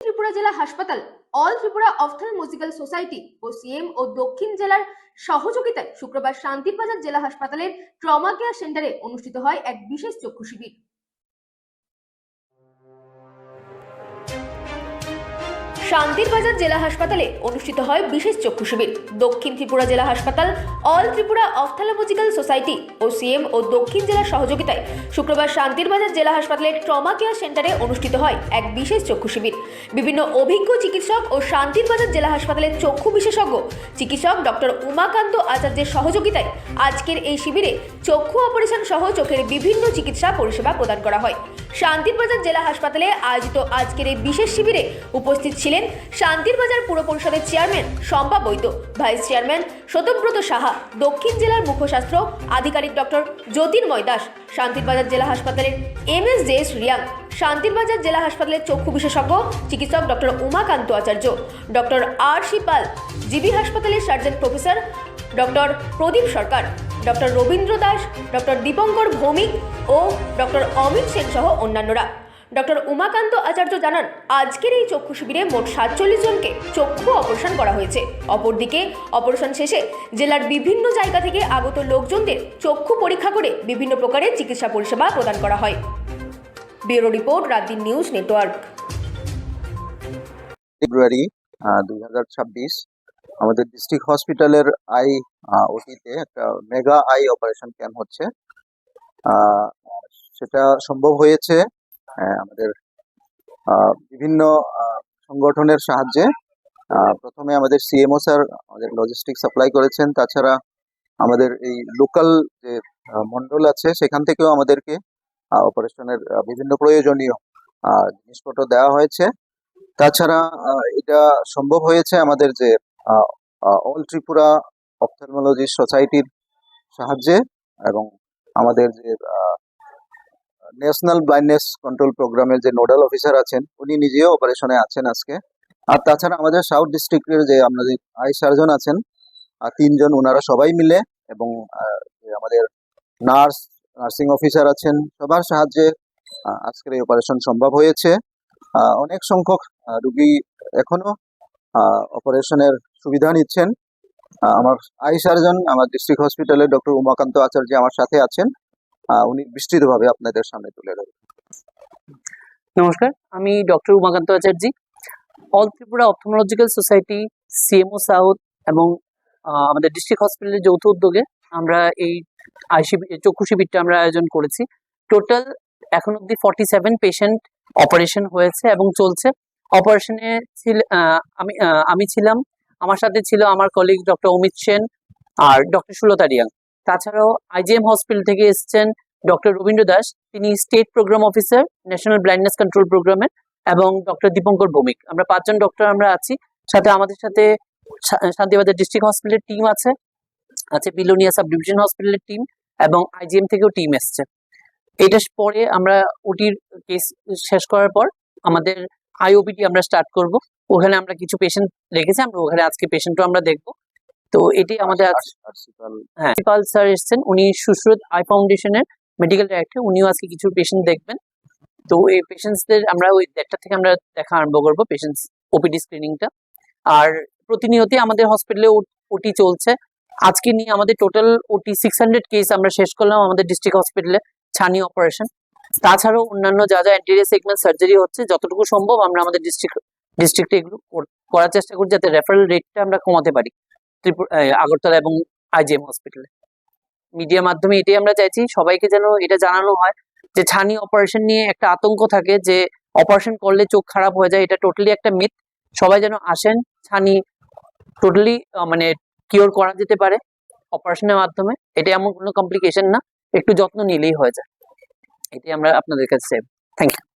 ত্রিপুরা জেলা হাসপাতাল, all Tripura ophthalmological society ও CM ও দক্ষিণ জেলার সহযোগিতায় শুক্রবার শান্তিরবাজার জেলা হাসপাতালের ট্রমা কেয়ার সেন্টারে অনুষ্ঠিত হয় এক বিশেষ চক্ষু শিবির। শান্তিরবাজার জেলা হাসপাতালে অনুষ্ঠিত হয় বিশেষ চক্ষু শিবির। দক্ষিণ ত্রিপুরা জেলা হাসপাতাল, অল ত্রিপুরা অপথ্যালমোলজিক্যাল সোসাইটি ও সিএম ও দক্ষিণ জেলার সহযোগিতায় শুক্রবার শান্তিরবাজার জেলা হাসপাতালের ট্রমা কেয়ার সেন্টারে অনুষ্ঠিত হয় এক বিশেষ চক্ষু শিবির। বিভিন্ন অভিজ্ঞ চিকিৎসক ও শান্তিরবাজার জেলা হাসপাতালের চক্ষু বিশেষজ্ঞ চিকিৎসক ডক্টর উমাকান্ত আচার্যের সহযোগিতায় আজকের এই শিবিরে চক্ষু অপারেশন সহ চোখের বিভিন্ন চিকিৎসা পরিষেবা প্রদান করা হয়। শান্তিরবাজার জেলা হাসপাতালে আয়োজিত আজকের এই বিশেষ শিবিরে উপস্থিত ছিলেন শান্তিরবাজার পুর পরিষদের চেয়ারম্যান শম্পা বৈদ্য, ভাইস চেয়ারম্যান সত্যব্রত সাহা, দক্ষিণ জেলার মুখ্যস্বাস্থ্য আধিকারিক ডক্টর জ্যোতির্ময় দাস, শান্তিরবাজার জেলা হাসপাতালের MSJS রিয়াং, শান্তিরবাজার জেলা হাসপাতালের চক্ষু বিশেষজ্ঞ চিকিৎসক ডক্টর উমাকান্ত আচার্য, ডক্টর RC পাল, জিবি হাসপাতালের সার্জন প্রফেসর ডক্টর প্রদীপ সরকার, ডক্টর রবীন্দ্র দাস, ডক্টর দীপঙ্কর ভৌমিক ও ডক্টর অমিত সেন সহ অন্যান্যরা। ডক্টর উমাকান্ত আচার্য জানান, আজকের এই চক্ষু শিবিরে মোট 47 জনকে চক্ষু অপারেশন করা হয়েছে। অপরদিকে অপারেশন শেষে জেলার বিভিন্ন জায়গা থেকে আগত লোকজনদের চক্ষু পরীক্ষা করে বিভিন্ন প্রকারের চিকিৎসা পরিষেবা প্রদান করা হয়। Bureau report, রাতদিন news network. ফেব্রুয়ারি 2026 আমাদের ডিস্ট্রিক্ট হসপিটালের আই ওটিতে একটা মেগা আই অপারেশন ক্যাম্প হচ্ছে। সেটা সম্ভব হয়েছে আমাদের বিভিন্ন সংগঠনের সাহায্যে। প্রথমে আমাদের সিএমও স্যার আমাদের লজিস্টিক সাপ্লাই করেছেন, তাছাড়া আমাদের এই লোকাল যে মন্ডল আছে সেখান থেকেও আমাদেরকে অপারেশনের বিভিন্ন প্রয়োজনীয় জিনিসপত্র দেওয়া হয়েছে। তাছাড়া এটা সম্ভব হয়েছে আমাদের যে অল ত্রিপুরা অপথ্যালমোলজি সোসাইটির সাহায্যে, এবং আমাদের যে ন্যাশনাল ব্লাইন্ডনেস কন্ট্রোল প্রোগ্রামের যে নোডাল অফিসার আছেন উনি নিজেও অপারেশনে আছেন আজকে। আর তাছাড়া আমাদের সাউথ ডিস্ট্রিক্টের যে আমাদের আই সার্জন আছেন 3 জন, ওনারা সবাই মিলে, এবং আমাদের নার্সিং অফিসার আছেন, সবার সাহায্যে আজকের এই অপারেশন সম্ভব হয়েছে। অনেক সংখ্যক রোগী এখনো অপারেশনের সুবিধা নিচ্ছেন। আমার আই সার্জন আমার ডিস্ট্রিক্ট হসপিটালের ডক্টর উমাকান্ত আচার্য আমার সাথে আছেন, উনি বিস্তৃতভাবে আপনাদের সামনে তুলে ধরবেন। নমস্কার, আমি doctor Umakanta Acharya, all Tripura ophthalmological society, CMO south এবং আমাদের ডিস্ট্রিক্ট হসপিটালের যৌথ উদ্যোগে আমরা এই চক্ষু শিবিরটা আমরা আয়োজন করেছি। টোটাল এখন অব্দি 47 পেশেন্ট অপারেশন হয়েছে এবং চলছে। অপারেশনে আমি ছিলাম, আমার সাথে ছিল আমার কলিগ ডক্টর অমিত সেন আর ডক্টর সুলতা রিয়াং। তাছাড়াও IGM হসপিটাল থেকে এসেছেন ডক্টর রবীন্দ্র দাস, তিনি state program officer national blindness control প্রোগ্রামের, এবং ডক্টর দীপঙ্কর ভৌমিক। আমরা 5 জন ডক্টর আমরা আছি। সাথে আমাদের সাথে শান্তিবাজার ডিস্ট্রিক্ট হসপিটালের টিম আছে বিলোনিয়া সাব ডিভিশন হসপিটালের টিম, এবং IGM থেকেও টিম এসছে। এটার পরে আমরা ওটির কেস শেষ করার পর আমাদের IOPT আমরা স্টার্ট করব। ওখানে আমরা কিছু পেশেন্ট রেখেছি, আমরা ওখানে আজকে পেশেন্টও আমরা দেখবো। তো এটি আমাদের পাল স্যার এসেছেন, উনি সুশ্রুত আই ফাউন্ডেশনের মেডিকেল ডাইরেক্টর, উনিও আজকে কিছু পেশেন্ট দেখবেন। তো এই পেশেন্টসদের আমরা ওই 1টা থেকে আমরা দেখা আরম্ভ করবো পেশেন্টস OPD স্ক্রিনিংটা। আর প্রতিনিয়ত আমাদের হসপিটালে ওটি চলছে। আজকে নিয়ে আমাদের টোটাল OT 600 কেস আমরা শেষ করলাম আমাদের ডিস্ট্রিক্ট হসপিটালে, ছানি অপারেশন। তাছাড়াও অন্যান্য যা যা অ্যান্টেরিয়র সেগমেন্ট সার্জারি হচ্ছে, যতটুকু সম্ভব আমরা আমাদের ডিস্ট্রিক্টে এগুলো করার চেষ্টা করি, যাতে রেফারেল রেটটা আমরা কমাতে পারি আগরতলা এবং IGM হসপিটালে। মিডিয়ার মাধ্যমে এটাই আমরা চাইছি, সবাইকে যেন এটা জানানো হয় যে ছানি অপারেশন নিয়ে একটা আতঙ্ক থাকে যে অপারেশন করলে চোখ খারাপ হয়ে যায়, এটা টোটালি একটা মিথ। সবাই যেন আসেন, ছানি টোটালি মানে কিওর করা যেতে পারে অপারেশনের মাধ্যমে। এটা এমন কোনো কমপ্লিকেশন না, একটু যত্ন নিলেই হয়ে যায়। এটাই আমরা আপনাদের কাছে চাইব। Thank you.